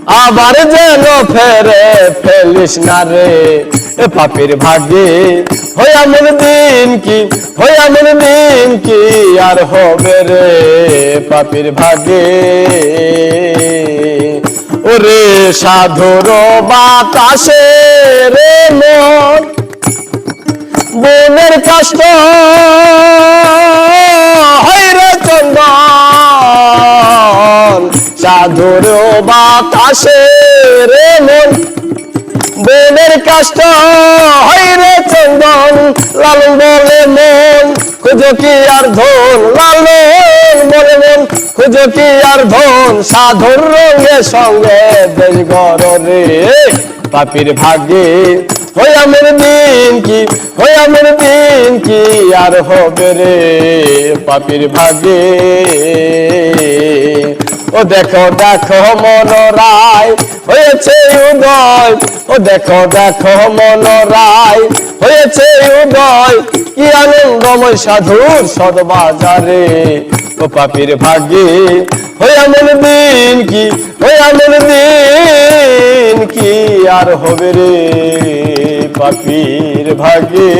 আবার যেন ফেরে ফেলিস না রে পাপীর ভাগ্যে হয় এমন দিন কি হয় এমন দিন কি আর হবে রে পাপীর ভাগ্যে ওরে সাধুর বাতাসে রে মন বনের কষ্ট হয় রে চন্দন সাধুর বাতাসে রে মন বনের কষ্ট হয় রে চন্দন লালন বলে মন খুঁজো কি আর ধন লালন বলে মন খুঁজো কি আর ধন সাধুর রঙে সঙ্গে দেশ গর রে পাপীর ভাগ্যে হয় এমন দিন কি হয় এমন দিন কি আর হবে রে পাপীর ভাগ্যে ও দেখো দেখো মনোরায় হয়েছে উদয় ও দেখো দেখো মনোরায় হয়েছে উদয় কি আনন্দময় সাধুর সদবাজারে ও পাপীর ভাগ্যে হয় এমন দিন কি হয় এমন দিন কি আর হবে রে পাপীর ভাগ্যে।